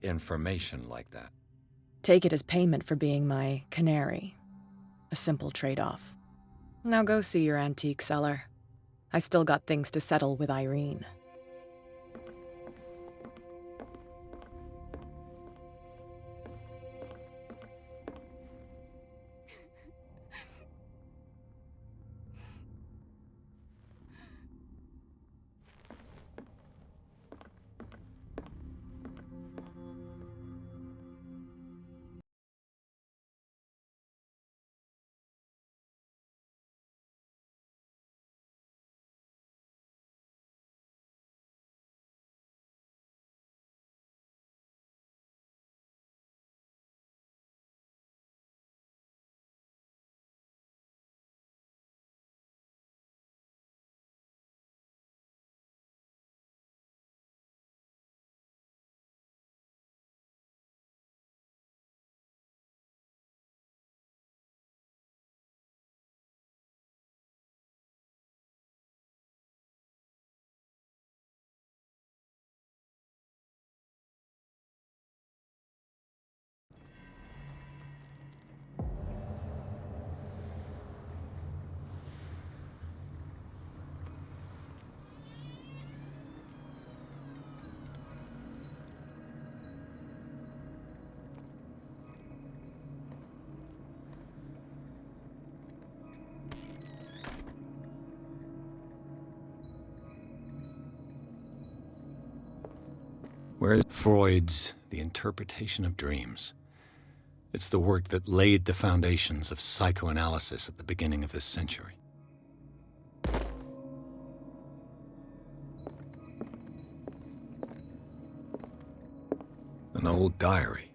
information like that? Take it as payment for being my canary. A simple trade-off. Now go see your antique seller. I've still got things to settle with Irene. Where's Freud's The Interpretation of Dreams? It's the work that laid the foundations of psychoanalysis at the beginning of this century. An old diary.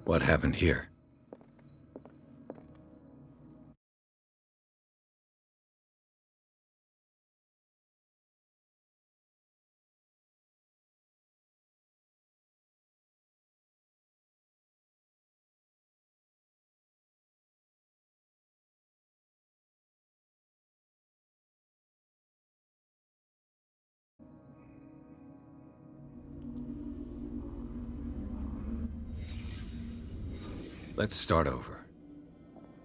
What happened here? Let's start over.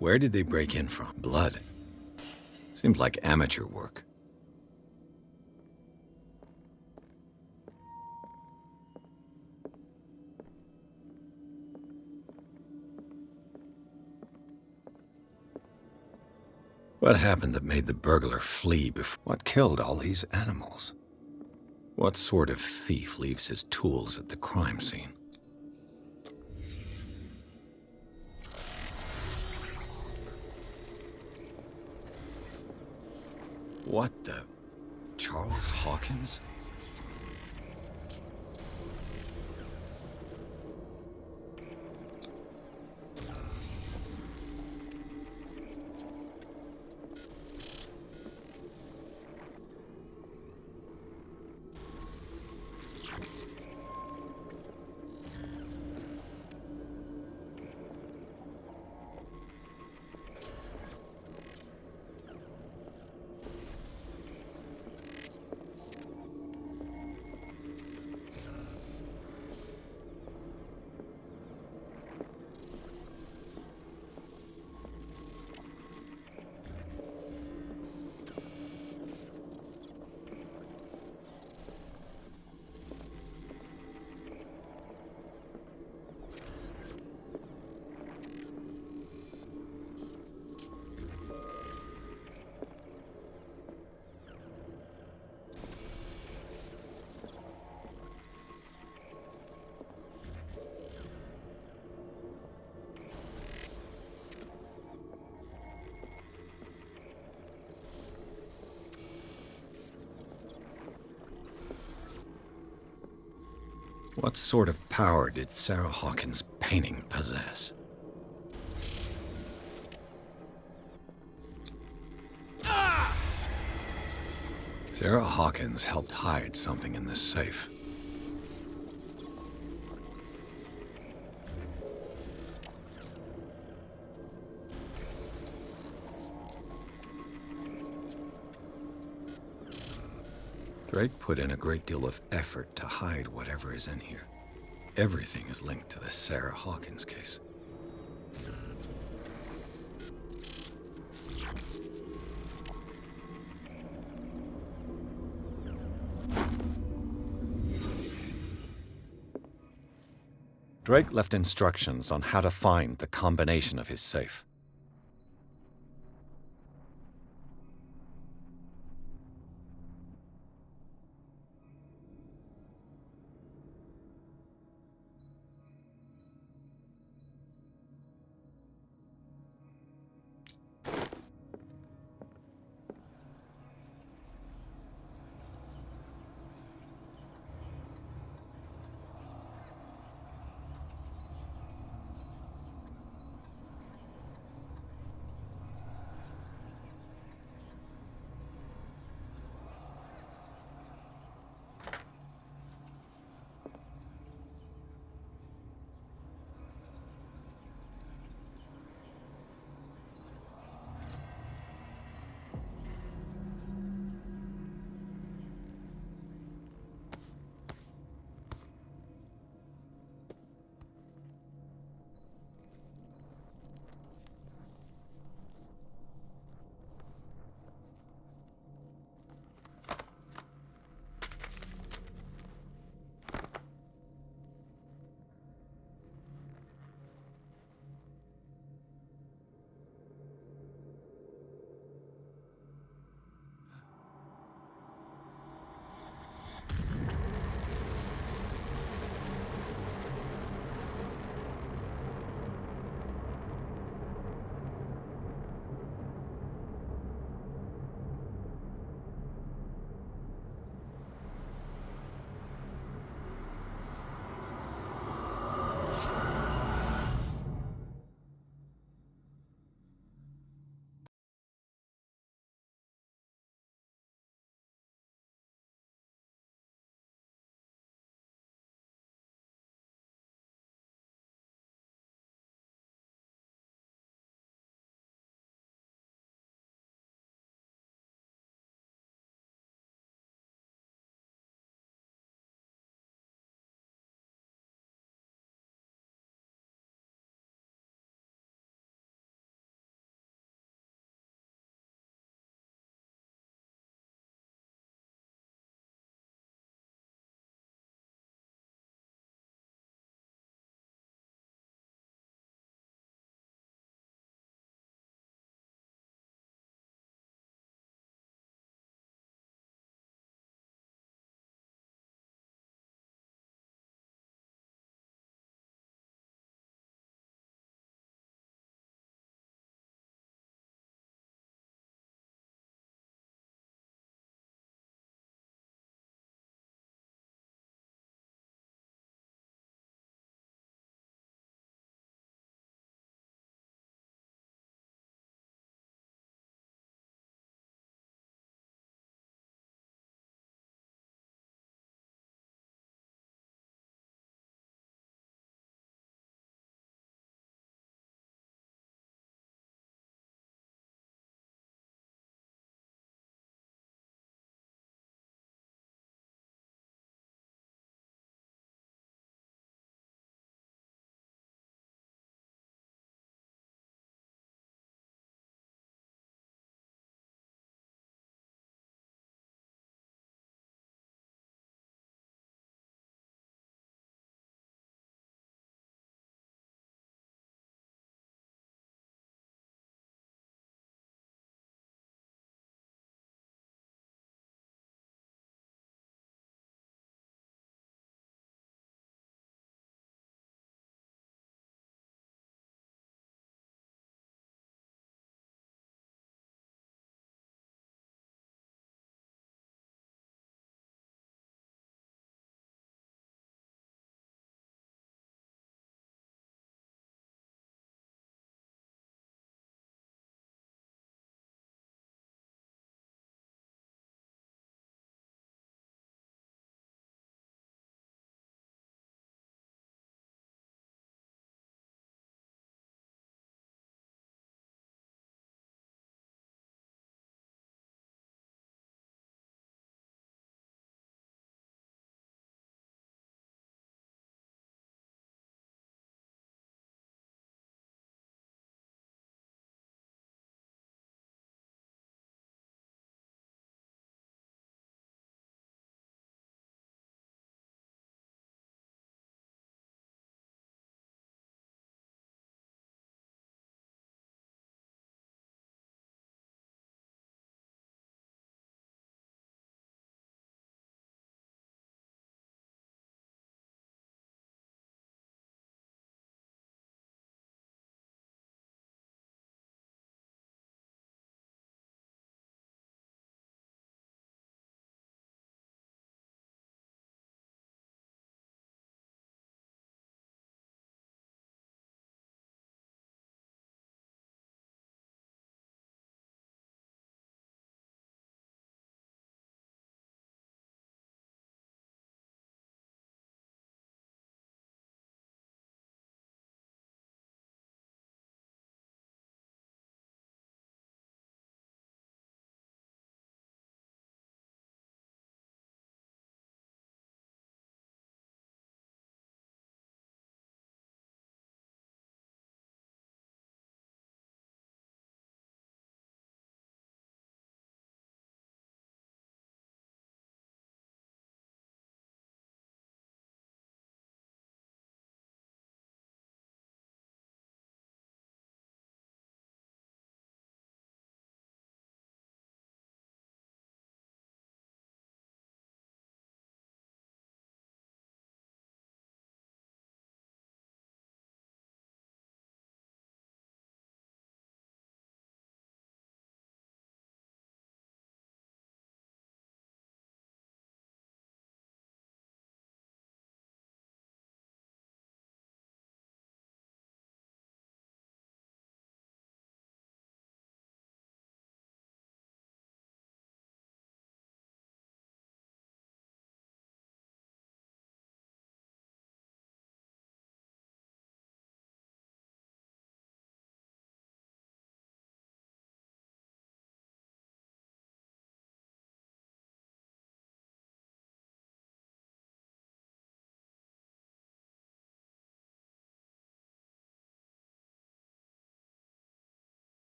Where did they break in from? Blood. Seems like amateur work. What happened that made the burglar flee before? What killed all these animals? What sort of thief leaves his tools at the crime scene? What the? Charles Hawkins? What sort of power did Sarah Hawkins' painting possess? Sarah Hawkins helped hide something in this safe. Drake put in a great deal of effort to hide whatever is in here. Everything is linked to the Sarah Hawkins case. Drake left instructions on how to find the combination of his safe.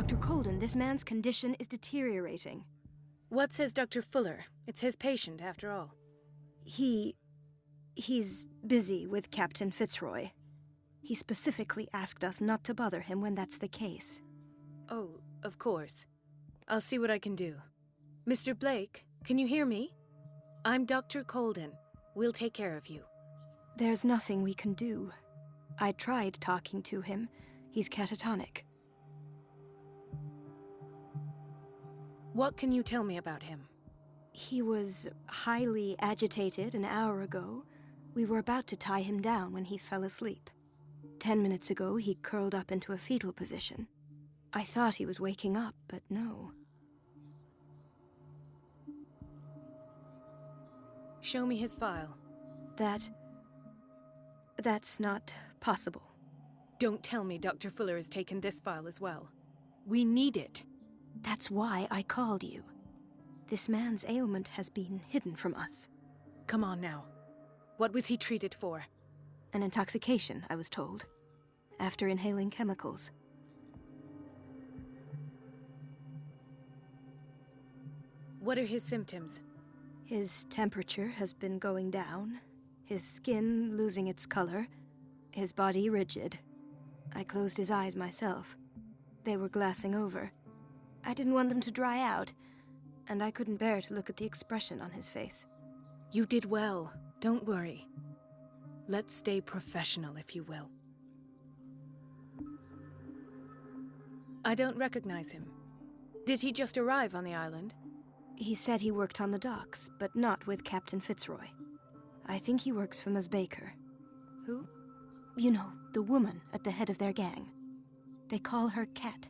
Dr. Colden, this man's condition is deteriorating. What says Dr. Fuller? It's his patient, after all. He's busy with Captain Fitzroy. He specifically asked us not to bother him when that's the case. Oh, of course. I'll see what I can do. Mr. Blake, can you hear me? I'm Dr. Colden. We'll take care of you. There's nothing we can do. I tried talking to him. He's catatonic. What can you tell me about him? He was highly agitated an hour ago. We were about to tie him down when he fell asleep. 10 minutes ago, he curled up into a fetal position. I thought he was waking up, but no. Show me his file. That's not possible. Don't tell me Dr. Fuller has taken this file as well. We need it. That's why I called you. This man's ailment has been hidden from us. Come on now. What was he treated for? An intoxication, I was told, after inhaling chemicals. What are his symptoms? His temperature has been going down, his skin losing its color, his body rigid. I closed his eyes myself. They were glassing over. I didn't want them to dry out, and I couldn't bear to look at the expression on his face. You did well. Don't worry. Let's stay professional, if you will. I don't recognize him. Did he just arrive on the island? He said he worked on the docks, but not with Captain Fitzroy. I think he works for Ms. Baker. Who? You know, the woman at the head of their gang. They call her Cat.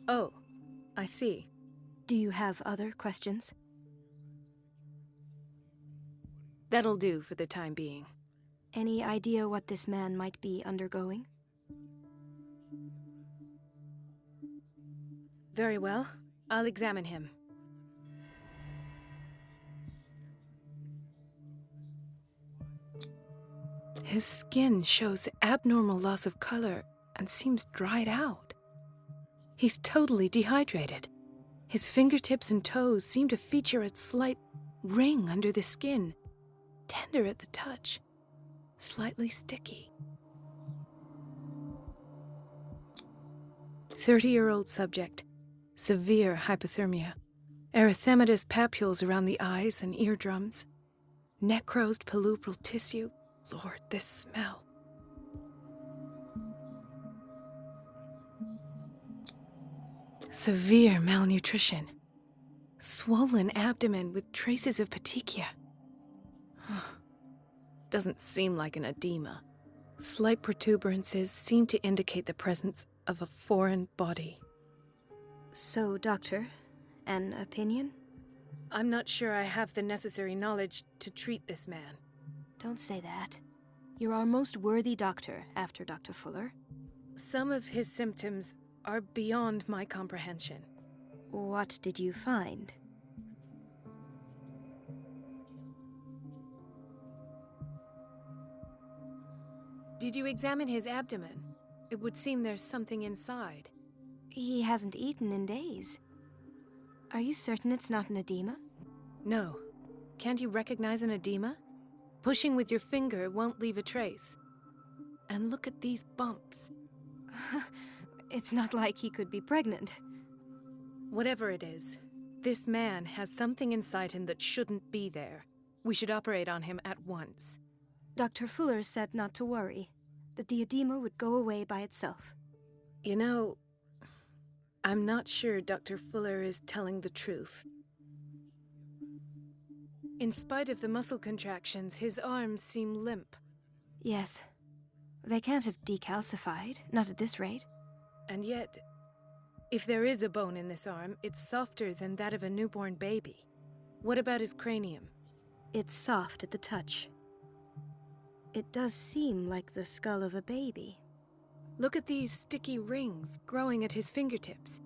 Oh, I see. Do you have other questions? That'll do for the time being. Any idea what this man might be undergoing? Very well. I'll examine him. His skin shows abnormal loss of color and seems dried out. He's totally dehydrated. His fingertips and toes seem to feature a slight ring under the skin, tender at the touch, slightly sticky. 30-year-old subject, severe hypothermia, erythematous papules around the eyes and eardrums, necrosed palpebral tissue. Lord, this smell. Severe malnutrition. Swollen abdomen with traces of petechia. Doesn't seem like an edema. Slight protuberances seem to indicate the presence of a foreign body. So, Doctor, an opinion? I'm not sure I have the necessary knowledge to treat this man. Don't say that. You're our most worthy doctor after Dr. Fuller. Some of his symptoms are beyond my comprehension. What did you find? Did you examine his abdomen? It would seem there's something inside. He hasn't eaten in days. Are you certain it's not an edema? No. Can't you recognize an edema? Pushing with your finger won't leave a trace. And look at these bumps. It's not like he could be pregnant. Whatever it is, this man has something inside him that shouldn't be there. We should operate on him at once. Dr. Fuller said not to worry, that the edema would go away by itself. You know, I'm not sure Dr. Fuller is telling the truth. In spite of the muscle contractions, his arms seem limp. Yes. They can't have decalcified, not at this rate. And yet, if there is a bone in this arm, it's softer than that of a newborn baby. What about his cranium? It's soft at the touch. It does seem like the skull of a baby. Look at these sticky rings growing at his fingertips.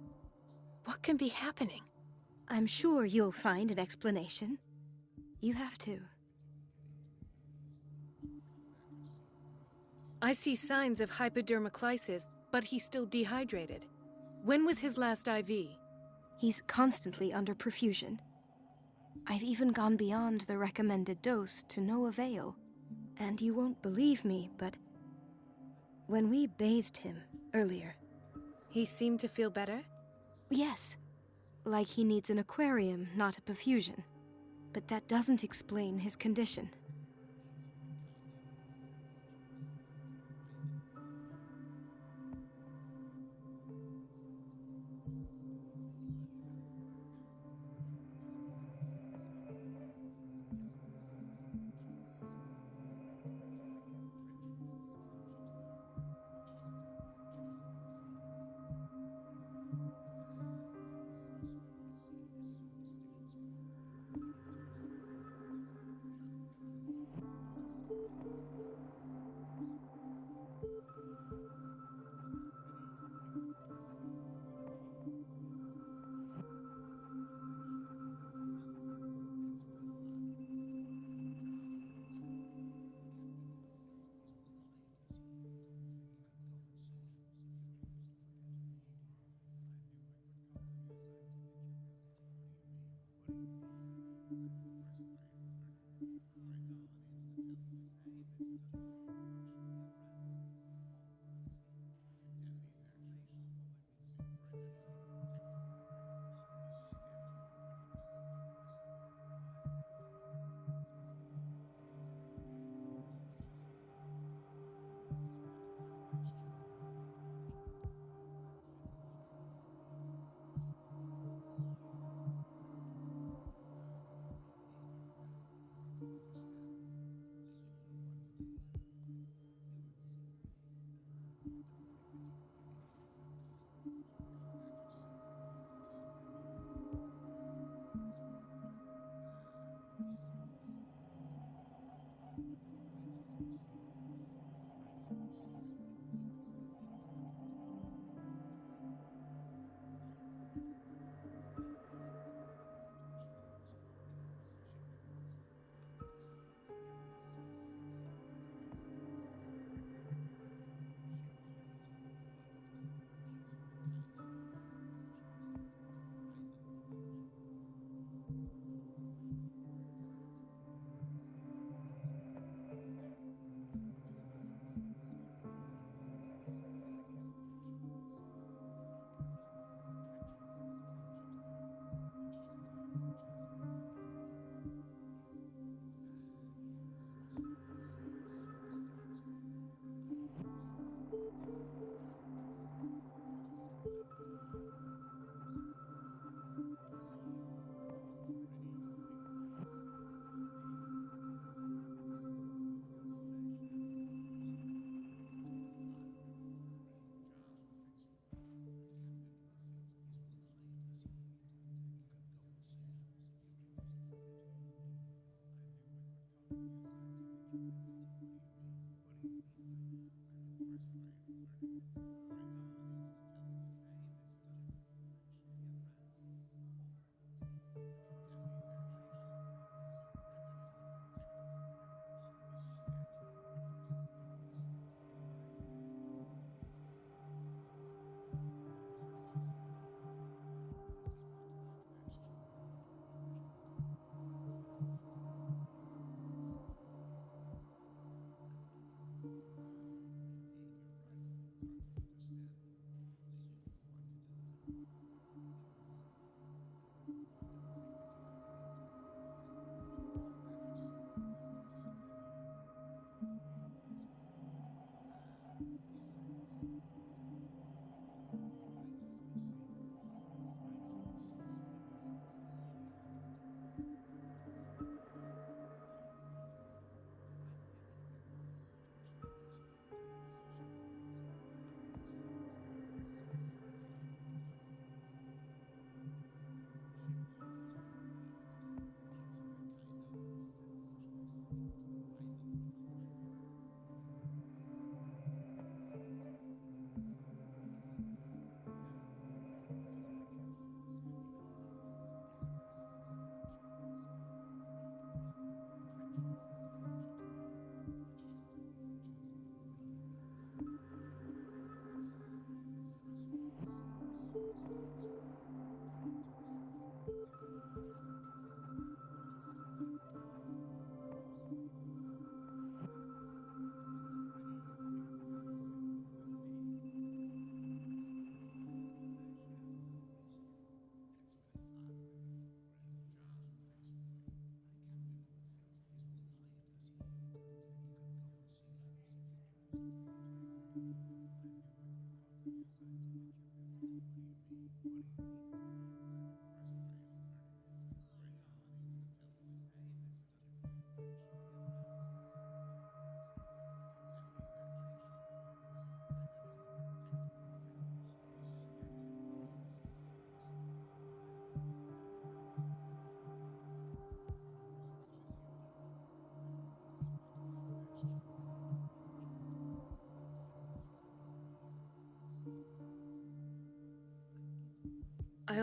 What can be happening? I'm sure you'll find an explanation. You have to. I see signs of hypodermoclysis, but he's still dehydrated. When was his last IV? He's constantly under perfusion. I've even gone beyond the recommended dose to no avail. And you won't believe me, but when we bathed him earlier, He seemed to feel better? yes, like he needs an aquarium, not a perfusion. But that doesn't explain his condition.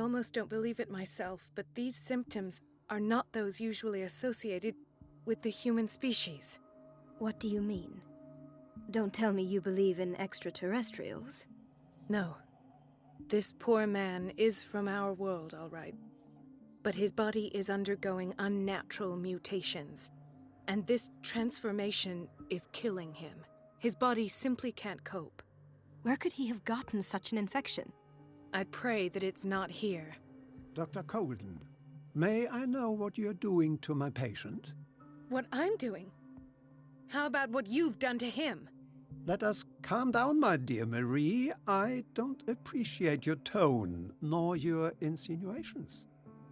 almost don't believe it myself, but these symptoms are not those usually associated with the human species. What do you mean? Don't tell me you believe in extraterrestrials. No. This poor man is from our world, all right. But his body is undergoing unnatural mutations. And this transformation is killing him. His body simply can't cope. Where could he have gotten such an infection? I pray that it's not here. Dr. Colden, may I know what you're doing to my patient? What I'm doing? How about what you've done to him? Let us calm down, my dear Marie. I don't appreciate your tone, nor your insinuations.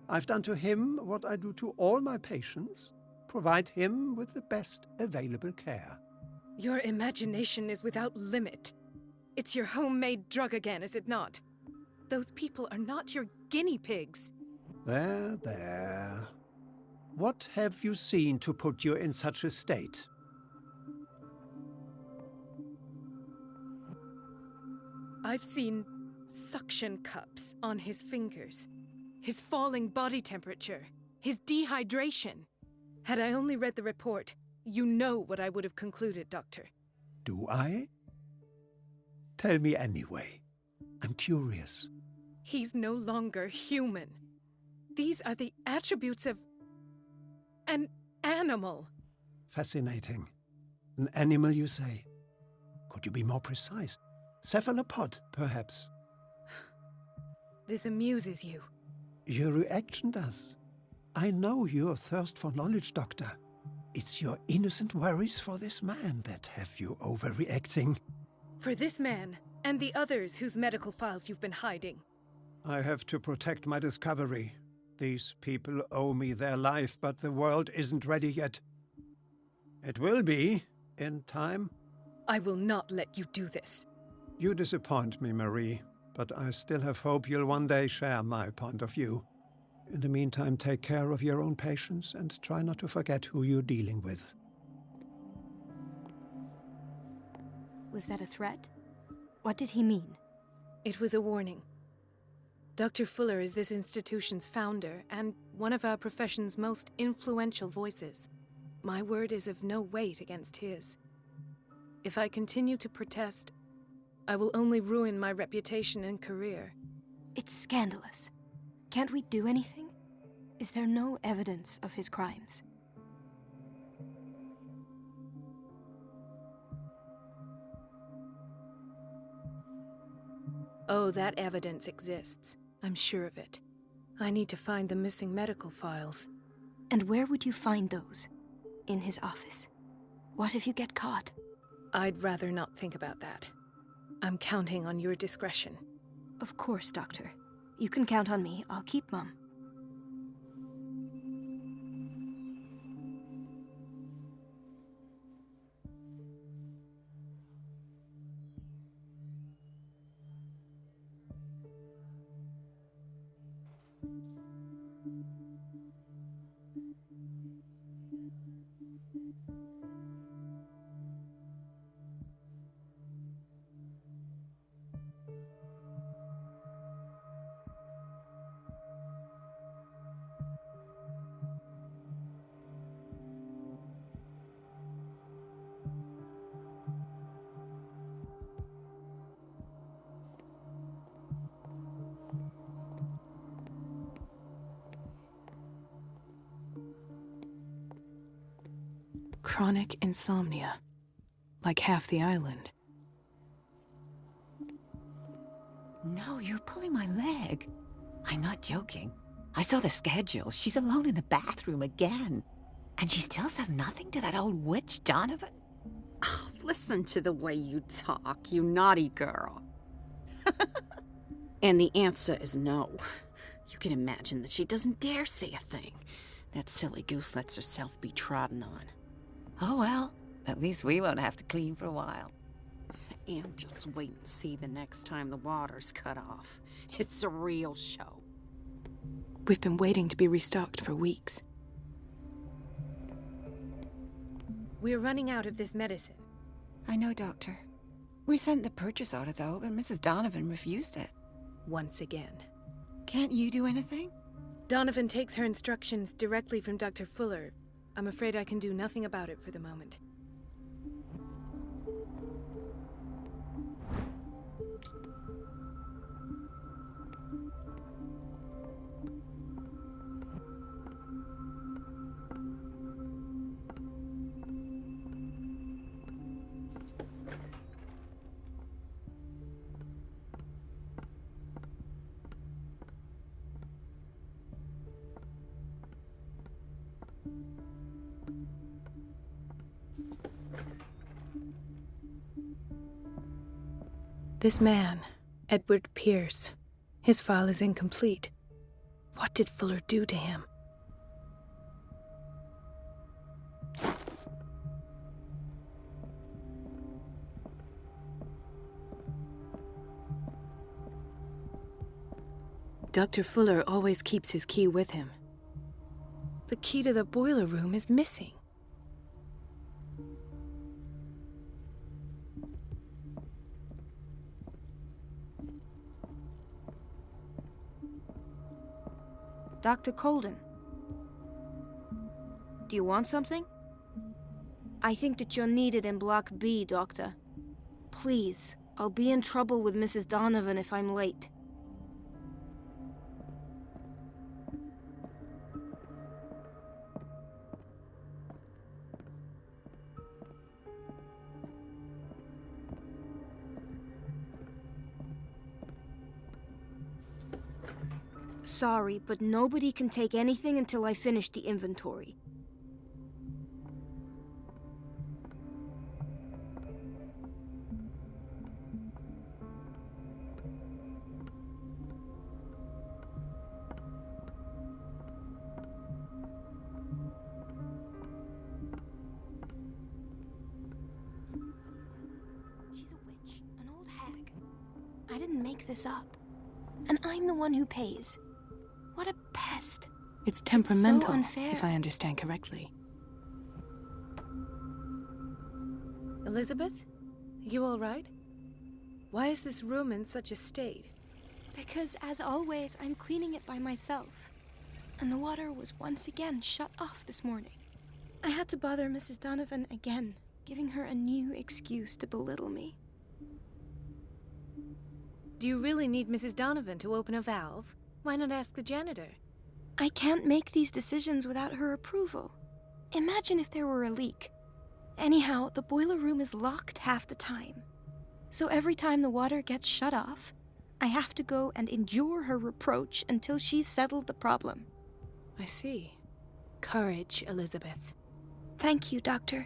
I've done to him what I do to all my patients. Provide him with the best available care. Your imagination is without limit. It's your homemade drug again, is it not? Those people are not your guinea pigs. There, there. What have you seen to put you in such a state? I've seen suction cups on his fingers, his falling body temperature, his dehydration. Had I only read the report, you know what I would have concluded, Doctor. Do I? Tell me anyway. I'm curious. He's no longer human. These are the attributes of an animal. Fascinating. An animal, you say? Could you be more precise? Cephalopod, perhaps? This amuses you. Your reaction does. I know your thirst for knowledge, Doctor. It's your innocent worries for this man that have you overreacting. For this man, and the others whose medical files you've been hiding. I have to protect my discovery. These people owe me their life, but the world isn't ready yet. It will be, in time. I will not let you do this. You disappoint me, Marie, but I still have hope you'll one day share my point of view. In the meantime, take care of your own patients and try not to forget who you're dealing with. Was that a threat? What did he mean? It was a warning. Dr. Fuller is this institution's founder and one of our profession's most influential voices. My word is of no weight against his. If I continue to protest, I will only ruin my reputation and career. It's scandalous. Can't we do anything? Is there no evidence of his crimes? Oh, that evidence exists. I'm sure of it. I need to find the missing medical files. And where would you find those? In his office? What if you get caught? I'd rather not think about that. I'm counting on your discretion. Of course, Doctor. You can count on me. I'll keep mum. Chronic insomnia. Like half the island. No, you're pulling my leg. I'm not joking. I saw the schedule. She's alone in the bathroom again. And she still says nothing to that old witch, Donovan. Oh, listen to the way you talk, you naughty girl. And the answer is no. You can imagine that she doesn't dare say a thing. That silly goose lets herself be trodden on. Oh well, at least we won't have to clean for a while. And just wait and see the next time the water's cut off. It's a real show. We've been waiting to be restocked for weeks. We're running out of this medicine. I know, Doctor. We sent the purchase order, though, and Mrs. Donovan refused it. Once again. Can't you do anything? Donovan takes her instructions directly from Dr. Fuller. I'm afraid I can do nothing about it for the moment. This man, Edward Pierce, his file is incomplete. What did Fuller do to him? Dr. Fuller always keeps his key with him. The key to the boiler room is missing. Dr. Colden. Do you want something? I think that you're needed in Block B, Doctor. Please, I'll be in trouble with Mrs. Donovan if I'm late. Sorry, but nobody can take anything until I finish the inventory. She's a witch, an old hag. I didn't make this up. And I'm the one who pays. What a pest. It's temperamental, so unfair. if I understand correctly. Elizabeth? You all right? Why is this room in such a state? Because, as always, I'm cleaning it by myself. And the water was once again shut off this morning. I had to bother Mrs. Donovan again, giving her a new excuse to belittle me. Do you really need Mrs. Donovan to open a valve? Why not ask the janitor? I can't make these decisions without her approval. Imagine if there were a leak. Anyhow, the boiler room is locked half the time. So every time the water gets shut off, I have to go and endure her reproach until she's settled the problem. I see. Courage, Elizabeth. Thank you, Doctor.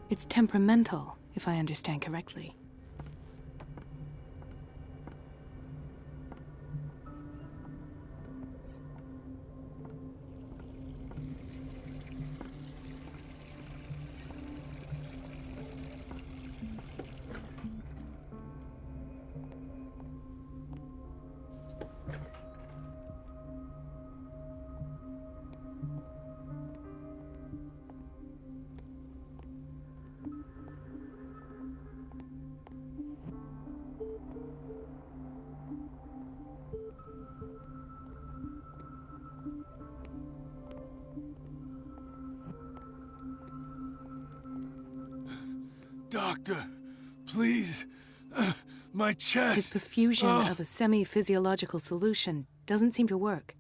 It's temperamental, if I understand correctly. Doctor, please. My chest. His perfusion of a semi-physiological solution doesn't seem to work.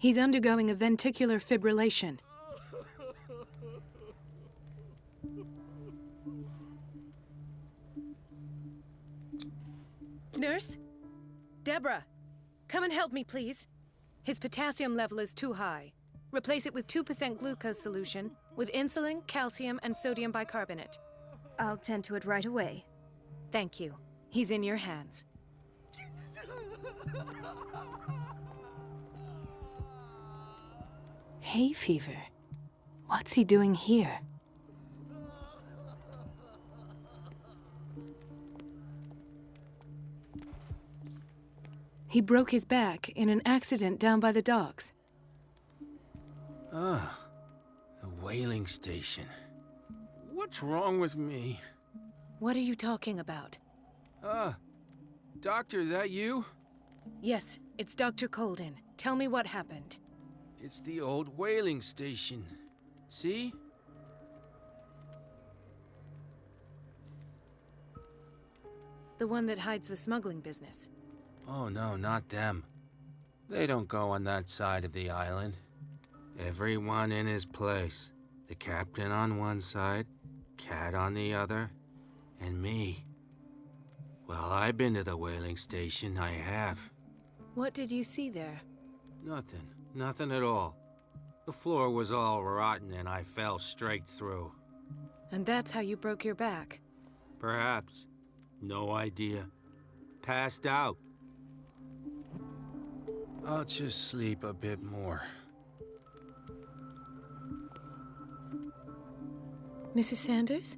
He's undergoing a ventricular fibrillation. Nurse? Deborah, come and help me, please. His potassium level is too high. Replace it with 2% glucose solution with insulin, calcium, and sodium bicarbonate. I'll tend to it right away. Thank you. He's in your hands. Hay fever? What's he doing here? He broke his back in an accident down by the docks. Ah, the whaling station. What's wrong with me? What are you talking about? Doctor, that you? Yes, it's Dr. Colden. Tell me what happened. It's the old whaling station. See? The one that hides the smuggling business. Oh no, not them. They don't go on that side of the island. Everyone in his place. The captain on one side, Cat on the other, and me. Well, I've been to the whaling station, I have. What did you see there? Nothing. Nothing at all. The floor was all rotten and I fell straight through. And that's how you broke your back. Perhaps. No idea. Passed out. I'll just sleep a bit more. Mrs. Sanders?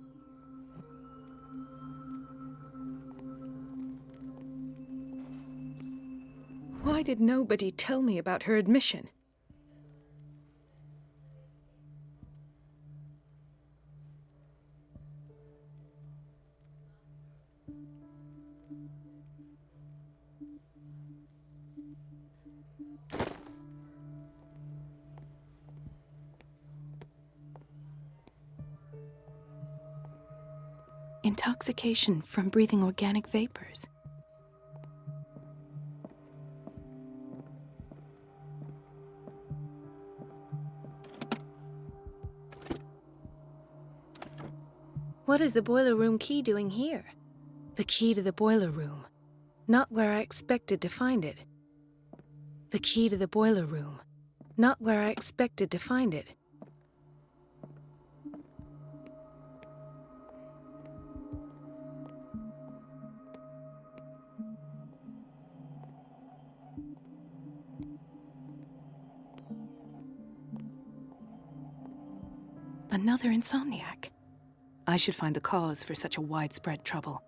Why did nobody tell me about her admission? Intoxication from breathing organic vapors. What is the boiler room key doing here? The key to the boiler room. Not where I expected to find it. The key to the boiler room. Not where I expected to find it. Another insomniac. I should find the cause for such a widespread trouble.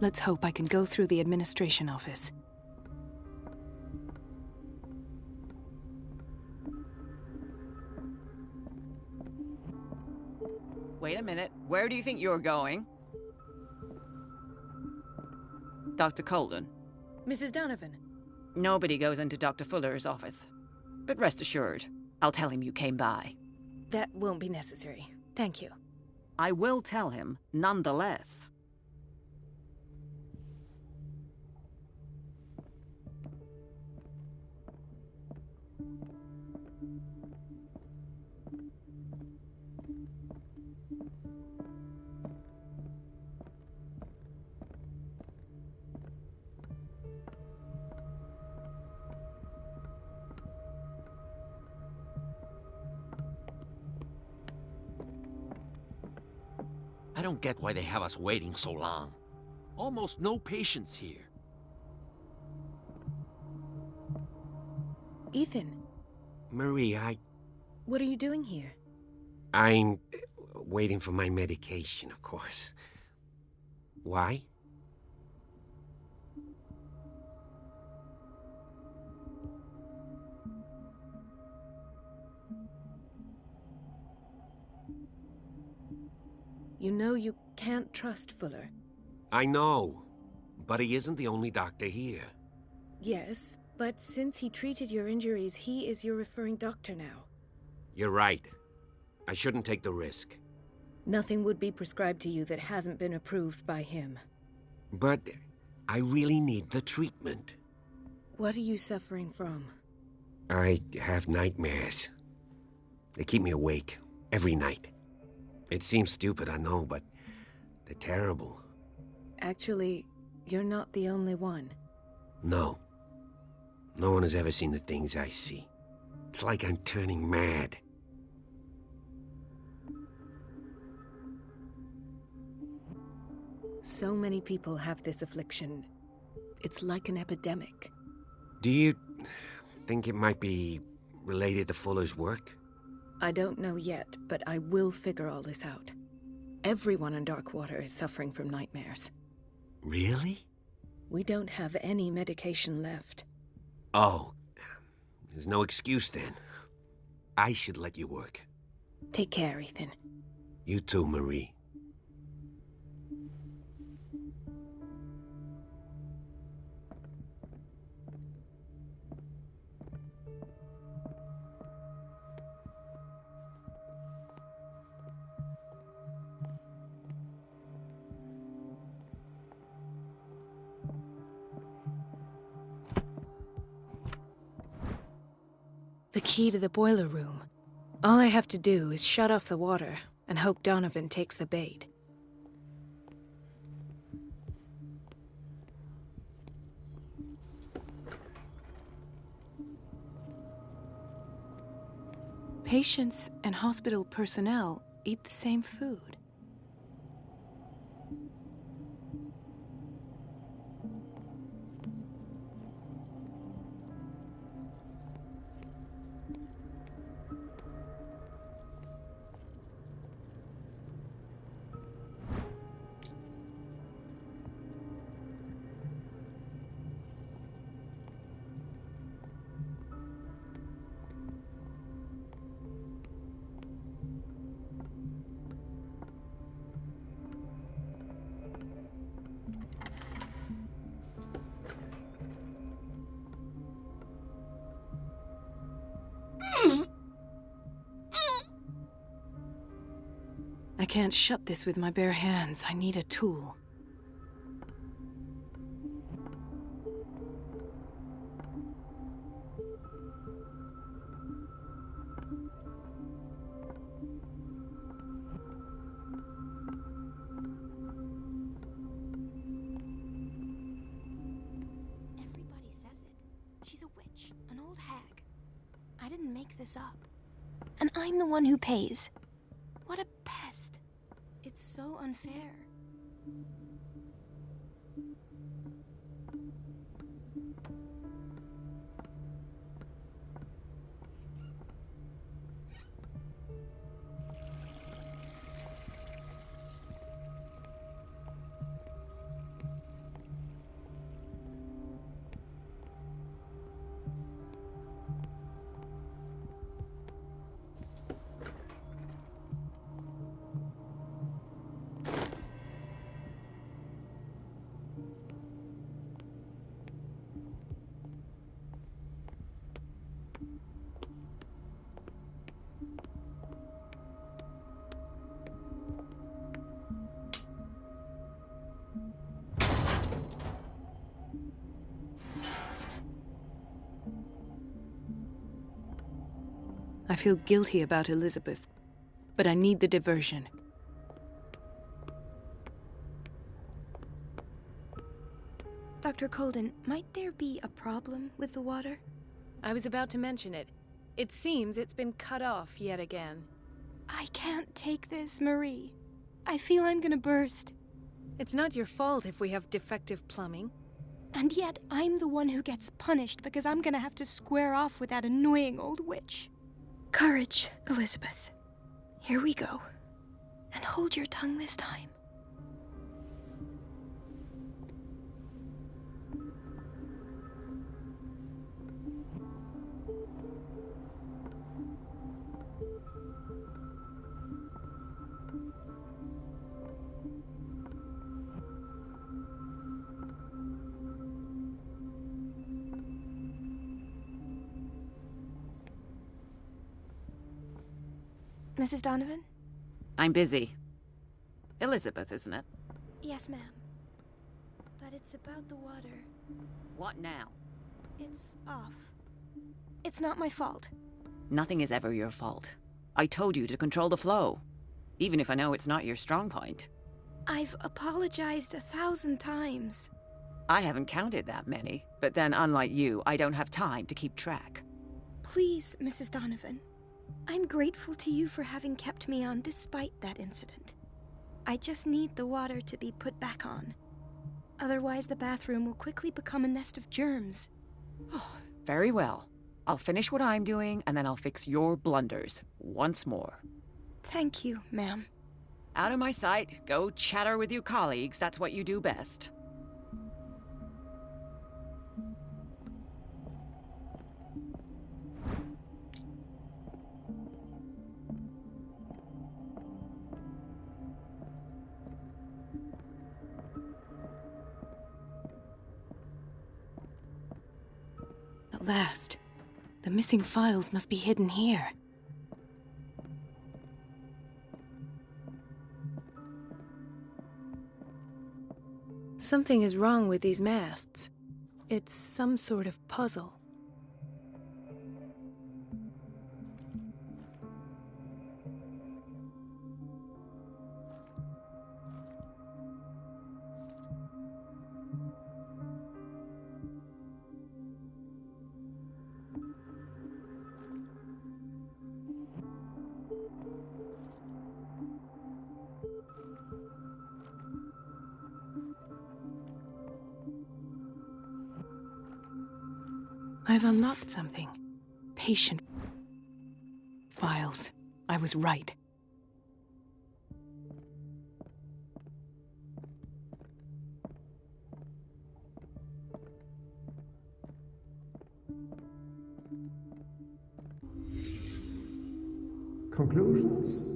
Let's hope I can go through the administration office. Wait a minute. Where do you think you're going? Dr. Colden. Mrs. Donovan. Nobody goes into Dr. Fuller's office. But rest assured, I'll tell him you came by. That won't be necessary. Thank you. I will tell him, nonetheless. don't get why they have us waiting so long. Almost no patients here. Ethan, Marie, what are you doing here? I'm waiting for my medication, of course. Why? You know you can't trust Fuller. I know, but he isn't the only doctor here. Yes, but since he treated your injuries, he is your referring doctor now. You're right. I shouldn't take the risk. Nothing would be prescribed to you that hasn't been approved by him. But I really need the treatment. What are you suffering from? I have nightmares. They keep me awake every night. It seems stupid, I know, but they're terrible. Actually, you're not the only one. No. No one has ever seen the things I see. It's like I'm turning mad. So many people have this affliction. It's like an epidemic. Do you think it might be related to Fuller's work? I don't know yet, but I will figure all this out. Everyone in Darkwater is suffering from nightmares. Really? We don't have any medication left. Oh, there's no excuse then. I should let you work. Take care, Ethan. You too, Marie. The key to the boiler room. All I have to do is shut off the water and hope Donovan takes the bait. Patients and hospital personnel eat the same food. I can't shut this with my bare hands. I need a tool. Everybody says it. She's a witch, an old hag. I didn't make this up. And I'm the one who pays. What a pest. It's so unfair. I feel guilty about Elizabeth, but I need the diversion. Dr. Colden, might there be a problem with the water? I was about to mention it. It seems it's been cut off yet again. I can't take this, Marie. I feel I'm gonna burst. It's not your fault if we have defective plumbing. And yet, I'm the one who gets punished because I'm gonna have to square off with that annoying old witch. Courage, Elizabeth. Here we go. And hold your tongue this time. Mrs. Donovan? I'm busy. Elizabeth, isn't it? Yes, ma'am. But it's about the water. What now? It's off. It's not my fault. Nothing is ever your fault. I told you to control the flow. Even if I know it's not your strong point. I've apologized 1,000 times. I haven't counted that many, but then unlike you, I don't have time to keep track. Please, Mrs. Donovan. I'm grateful to you for having kept me on despite that incident. I just need the water to be put back on. Otherwise, the bathroom will quickly become a nest of germs. Very well. I'll finish what I'm doing, and then I'll fix your blunders once more. Thank you, ma'am. Out of my sight, go chatter with your colleagues. That's what you do best. At last. The missing files must be hidden here. Something is wrong with these masts. It's some sort of puzzle. I've unlocked something. Patient files. I was right. Conclusions,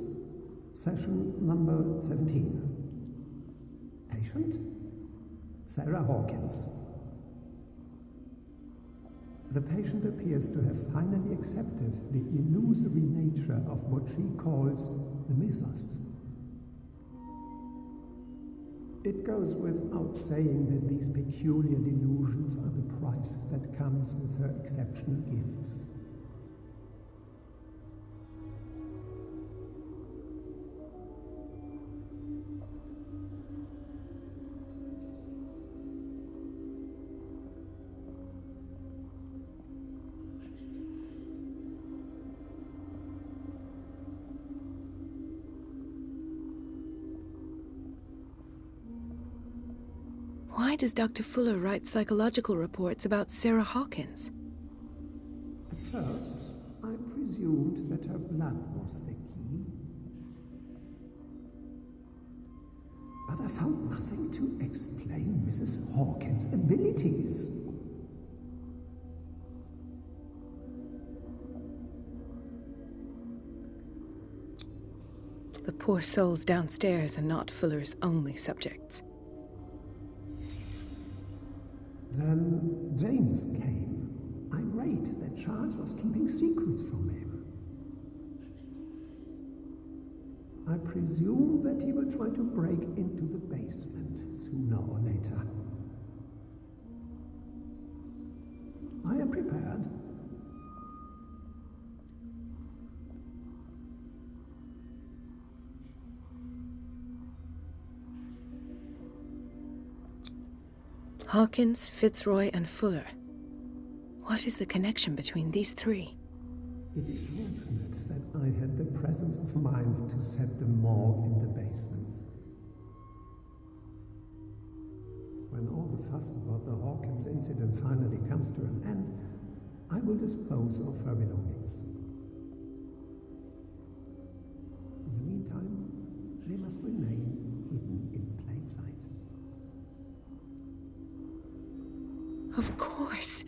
session number 17. Patient, Sarah Hawkins. The patient appears to have finally accepted the illusory nature of what she calls the mythos. It goes without saying that these peculiar delusions are the price that comes with her exceptional gifts. Why does Dr. Fuller write psychological reports about Sarah Hawkins? At first, I presumed that her blood was the key. But I found nothing to explain Mrs. Hawkins' abilities. The poor souls downstairs are not Fuller's only subjects. Then James came, irate that Charles was keeping secrets from him. I presume that he will try to break into the basement sooner or later. I am prepared. Hawkins, Fitzroy, and Fuller. What is the connection between these three? It is fortunate that I had the presence of mind to set the morgue in the basement. When all the fuss about the Hawkins incident finally comes to an end, I will dispose of her belongings. In the meantime, they must remain hidden in plain sight. Of course.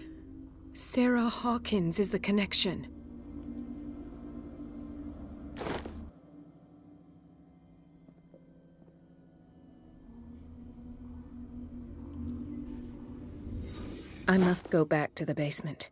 Sarah Hawkins is the connection. I must go back to the basement.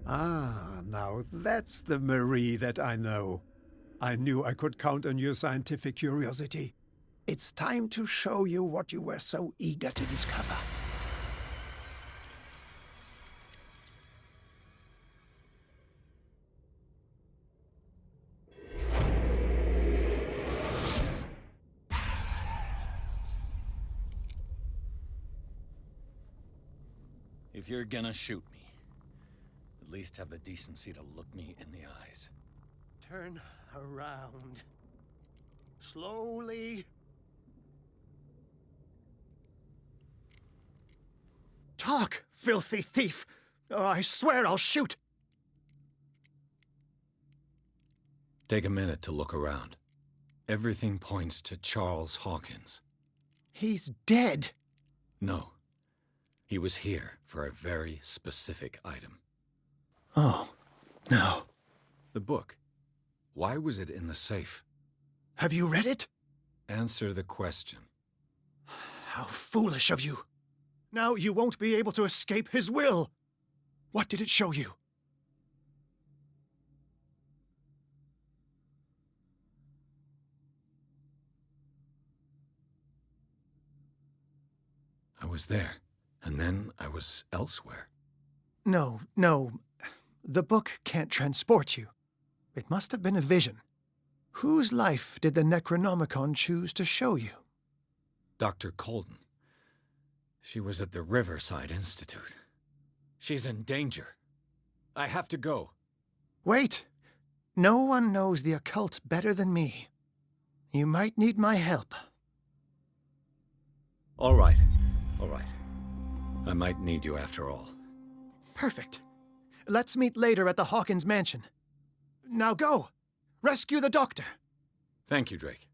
Ah, now that's the Marie that I know. I knew I could count on your scientific curiosity. It's time to show you what you were so eager to discover. If you're gonna shoot me, at least have the decency to look me in the eyes. Turn around. Slowly. Talk, filthy thief! Oh, I swear I'll shoot! Take a minute to look around. Everything points to Charles Hawkins. He's dead! No. He was here for a very specific item. Oh, no. The book. Why was it in the safe? Have you read it? Answer the question. How foolish of you. Now you won't be able to escape his will. What did it show you? I was there, and then I was elsewhere. No. The book can't transport you. It must have been a vision. Whose life did the Necronomicon choose to show you? Dr. Colden. She was at the Riverside Institute. She's in danger. I have to go. Wait! No one knows the occult better than me. You might need my help. All right. I might need you after all. Perfect. Let's meet later at the Hawkins mansion. Now go! Rescue the doctor! Thank you, Drake.